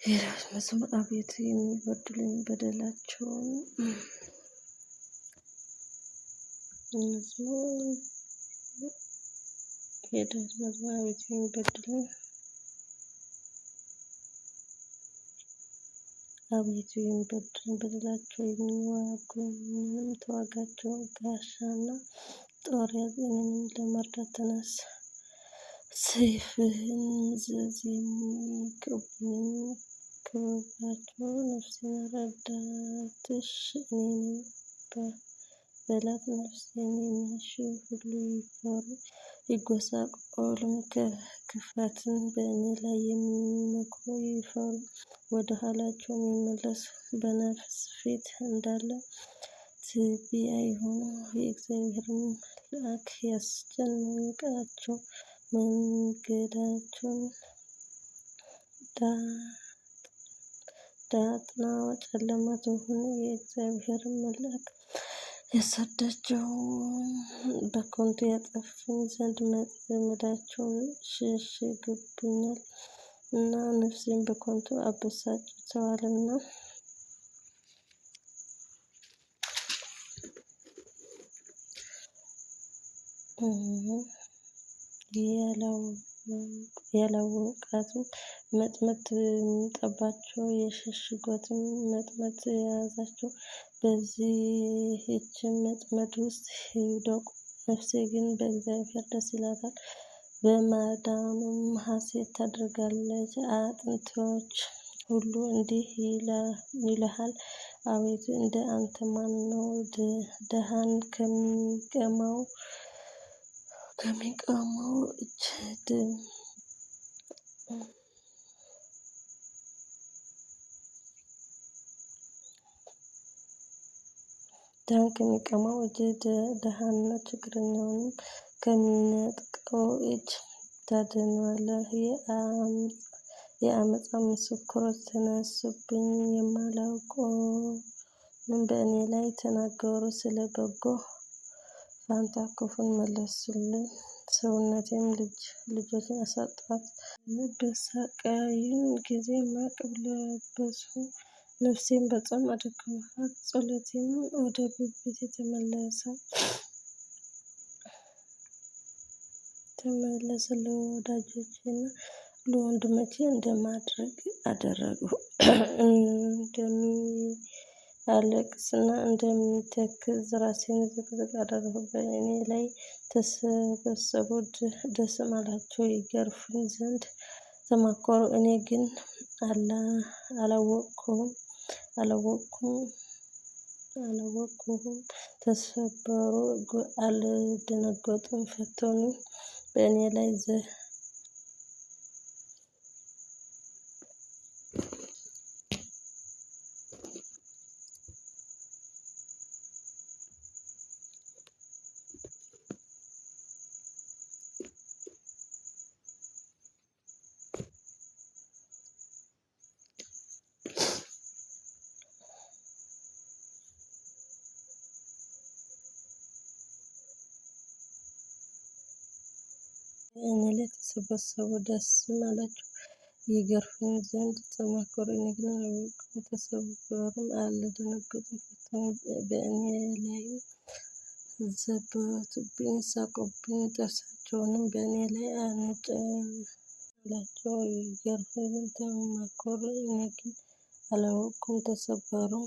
የዳዊት መዝሙር። አቤቱ የሚበድሉኝ በደላቸውን መዝሙር የዳዊት መዝሙር። አቤቱ የሚበድሉኝ በደላቸው የሚዋጉኝንም ተዋጋቸው። ጋሻና ጦር ያዝ፣ እኔንም ለመርዳት ተነስ። ሰይፍህን እዘዝ፣ የሚቀቡኝንም ክበባቸው። ነፍሴን ረዳትሽ እኔ ነኝ በላት። ነፍሴን የሚሹ ሁሉ ይፈሩ ይጎሳቆሉም። ክፋትን በእኔ ላይ የሚመክሩ ይፈሩ፣ ወደ ኋላቸው የሚመለሱ በነፍስ ፊት እንዳለ ትቢያ ይሁኑ። የእግዚአብሔርን መልአክ ያስጨንቃቸው፣ መንገዳቸውን ዳጥና ጨለማ ትሁን። የእግዚአብሔርን መልአክ ያሳዳቸው፣ በከንቱ ያጠፉኝ ዘንድ ወጥመዳቸው ሸሽገውብኛል እና ነፍሴን በከንቱ አበሳጭተዋልና። ያላወቃትም መጥመድ ትምጣባቸው፣ የሸሸጓትም መጥመድ የያዛቸው። በዚህችም መጥመድ ውስጥ ይውደቁ። ነፍሴ ግን በእግዚአብሔር ደስ ይላታል፣ በማዳኑም ሐሤት ታደርጋለች። አጥንቶች ሁሉ እንዲህ ይሉሃል፣ አቤቱ እንደ አንተ ማን ነው? ድሀን ከሚቀማው እጅ ድሀና ችግረኛውንም ከሚነጥቀው እጅ ታድነዋለህ። የዓመፃ ምስክሮች ተነሱብኝ፣ የማላውቀውንም በእኔ ላይ ተናገሩ። ስለ በጎ ፋንታ ክፉን መለሱልኝ፣ ሰውነቴም ልጆችን አሳጣት። በሰቃዩኝ ጊዜ ማቅ ለበስሁ፣ ነፍሴን በጾም አደከምኋት። ጸሎቴም ወደ ብብቴ ተመለሰ። ለወዳጆቼና ለወንድሞቼ እንደማድረግ አደረግሁ። እንደሚያለቅስና እንደሚተክዝ ራሴን ዝቅዝቅ አደረግሁ። በእኔ ላይ ተሰበሰቡ፣ ደስም አላቸው። ይገርፉኝ ዘንድ ተማከሩ፣ እኔ ግን አላወቅሁም። ተሰበሩ፣ አልደነገጡም። ፈተኑኝ፣ በእኔ ላይ ተሰበሰቡ፣ ደስም አላቸው። ይገርፉኝ ዘንድ ተማከሩ፣ እኔ ግን አላወቅሁም። ተሰበሩም፣ አልደነገጡም። ፈተኑኝ፣ በእኔ ላይም ዘበቱብኝ፣ ሳቁብኝ። ጥርሳቸውንም በእኔ ላይ አነጣላቸው። ይገርፉኝ ዘንድ ተማከሩ፣ እኔ ግን አላወቅሁም። ተሰበሩም፣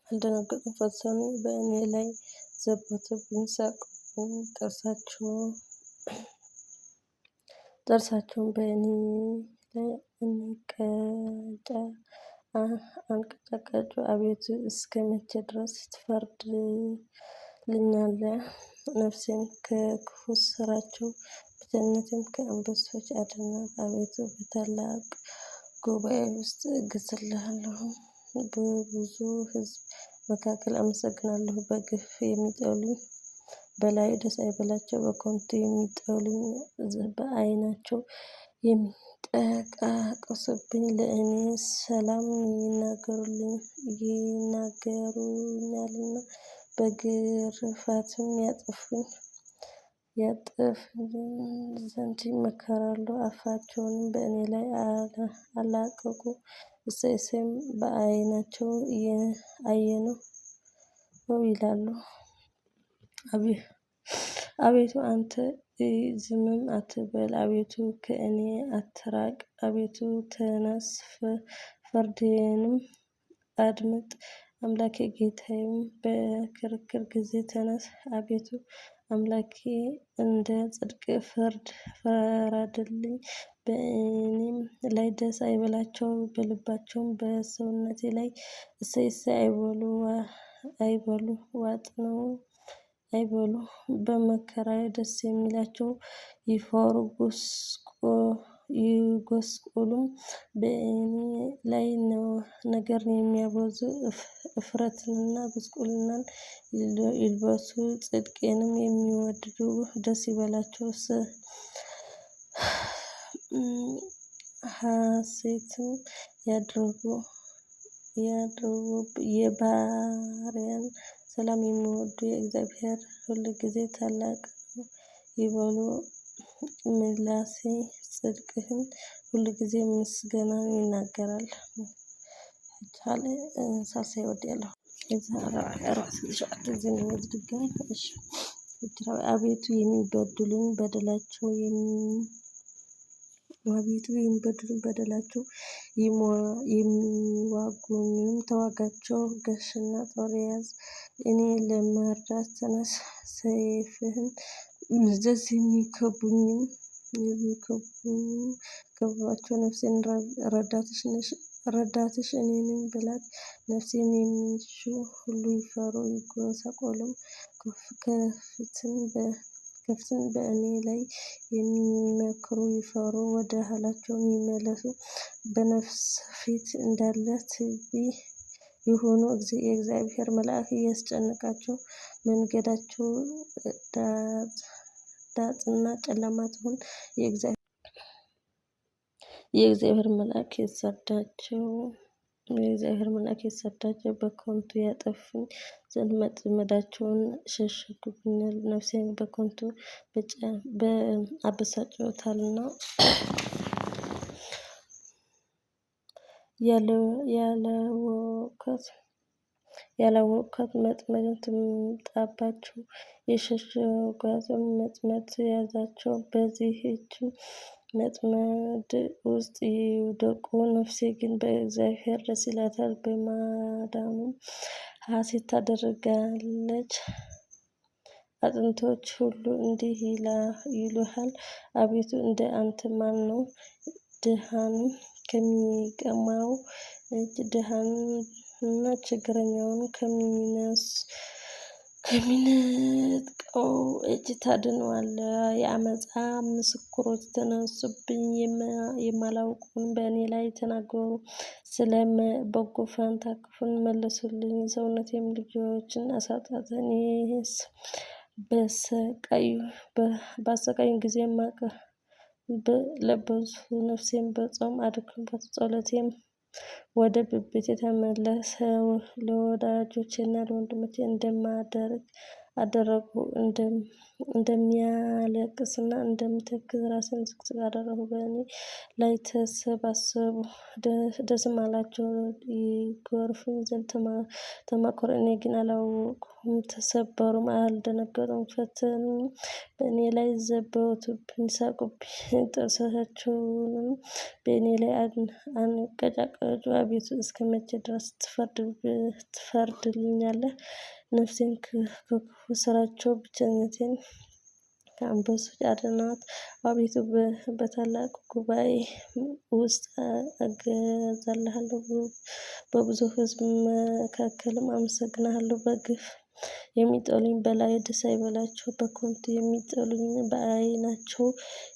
አልደነገጡም። ፈተኑኝ፣ በእኔ ላይ ዘበቱብኝ፣ ሳቁብኝ። ጥርሳቸውን በእኔ ላይ አንቀጫቀጩ። አቤቱ እስከ መቼ ድረስ ትፈርድልኛለህ? ነፍሴን ከክፉ ሥራቸው በጀነትም ከአንበሶች አድናት። አቤቱ በታላቅ ጉባኤ ውስጥ እገዛልሃለሁ፣ በብዙ ሕዝብ መካከል አመሰግናለሁ። በግፍ የሚጠሉኝ በላዬ ደስ አይበላቸው፣ በከንቱ የሚጠሉኝ በዓይናቸው የሚጠቃቀሱብኝ። ለእኔ ሰላም ይናገሩኛልና በግርፋትም ያጠፉኝ። ያጠፉኝ ዘንድ ይመከራሉ። አፋቸውንም በእኔ ላይ አላቀቁ። እሴይም በዓይናቸው አየነው ይላሉ። አቤቱ አንተ ዝምም አትበል፣ አቤቱ ከእኔ አትራቅ። አቤቱ ተነስ፣ ፍርዴንም አድምጥ። አምላኬ ጌታዬም በክርክር ጊዜ ተነስ። አቤቱ አምላኬ እንደ ጽድቅ ፍረድልኝ። በእኔም ላይ ደስ አይበላቸው፣ በልባቸውም በሰውነቴ ላይ እሰይ አይበሉ። ዋጥነው አይበሉ፣ በመከራዬ ደስ የሚላቸው ይፈሩ ይጎስቁሉም። በእኔ ላይ ነገርን የሚያበዙ እፍረትንና ጉስቁልናን ይልበሱ። ጽድቄንም የሚወድዱ ደስ ይበላቸው፣ ሐሤትም ያድርጉ። የባሪያን ሰላም የሚወዱ የእግዚአብሔር ሁልጊዜ ታላቅ ነው ይበሉ። ምላሴ ጽድቅህን ሁልጊዜ ምስጋናን ይናገራል። ሳልሳይ እወዳለሁ። አቤቱ የሚበድሉኝ በደላቸው የሚዋጉኝንም ተዋጋቸው። ጋሻና ጦር ያዝ፣ እኔን ለመርዳት ተነስ። ሰይፍህን መዘዝ፣ የሚከቡኝም ከበቧቸው። ነፍሴን ረዳትሽ እኔ ነኝ በላት። ነፍሴን የሚሹ ሁሉ ይፈሩ ይጎሳቆሉም። ክፋትን በእኔ ላይ የሚመክሩ ይፈሩ፣ ወደ ኋላቸውም ይመለሱ። በነፍስ ፊት እንዳለ ትቢያ ይሁኑ። የእግዚአብሔር መልአክ ያስጨንቃቸው፣ መንገዳቸው ዳጥና ጨለማ ትሁን። የእግዚአብሔር መልአክ ያሳድዳቸው፣ በከንቱ ያጠፉኝ ዘንድ ወጥመዳቸውን ሸሽገውብኛል። ነፍሴን በከንቱ አበሳጭተዋታልና ያላወቅኋት ወጥመድ ትምጣባቸው፣ የሸሸጓትም ወጥመድ ያዛቸው። በዚህችም ወጥመድ ውስጥ ይውደቁ። ነፍሴ ግን በእግዚአብሔር ደስ ይላታል፣ በማዳኑም ሐሤት ታደርጋለች። አጥንቶቼ ሁሉ እንዲህ ይሉሃል፣ አቤቱ እንደ አንተ ማን ነው? ድሀንም ከሚቀማው እጅ፣ ድሀንና ችግረኛውን ከሚነጥቀው እጅ ታድነዋለህ። የዓመፃ ምስክሮች ተነሱብኝ፣ የማላውቀውን በእኔ ላይ ተናገሩ። ስለ በጎ ፈንታ ክፉን መለሱልኝ። ሰውነቴም ልጆችን አሳጣት። እኔስ ባሰቃዩኝ ጊዜ ማቅ ለበስሁ። ነፍሴን በጾም አደከምኋት፣ ጸሎቴም ወደ ብብቴ ተመለሰ። ለወዳጆቼና ለወንድሞቼ እንደማደርግ አደረግሁ። እንደሚያለቅስና እንደሚተክዝ ራሴን ዝቅዝቅ አደረግሁ። በእኔ ላይ ተሰባሰቡ፣ ደስም አላቸው። ይገርፉኝ ዘንድ ተማከሩ፣ እኔ ግን አላወቅሁም። ተሰበሩም አልደነገጡም። ፈተኑኝ፣ በእኔ ላይ ዘበቱብኝ፣ ሳቁብኝ። ጥርሳቸውንም በእኔ ላይ አንቀጫቀጩ። አቤቱ እስከ መቼ ድረስ ትፈርድልኛለህ? ነፍሴን ከክፉ ሥራቸው፣ ብቸኝነቴን ከአንበሶች አድናት። አቤቱ በታላቅ ጉባኤ ውስጥ እገዛልሃለሁ፣ በብዙ ሕዝብ መካከልም አመሰግንሃለሁ። በግፍ የሚጠሉኝ በላዬ ደስ አይበላቸው፣ በከንቱ የሚጠሉኝ በዓይናቸው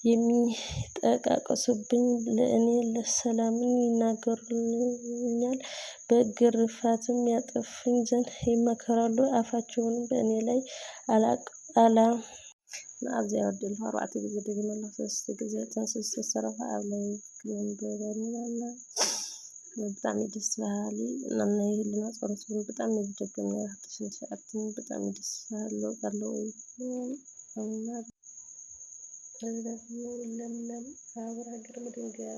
የሚጠቃቀሱብኝ ለእኔ ሰላምን ይናገሩልኛል። በግርፋትም ያጠፉኝ ዘንድ ይመክራሉ፣ አፋቸውንም በእኔ ላይ ንኣብዛ ያወድልሁ 4 ግዜ ደጊመለሁ 3 ግዜ ጥንስስ ዝተሰርፈ ኣብ ላይ ክንበበና ብጣዕሚ ደስ በሃሊ ናይ ህሊና ፀሎት እውን ብጣዕሚ እዩ ዝደግም ነይሩ። 2009 ብጣዕሚ ደስ በሃሊ ለውጢ ኣለዎ እዩ። ለምለም አብራ ግርም ድንጋይ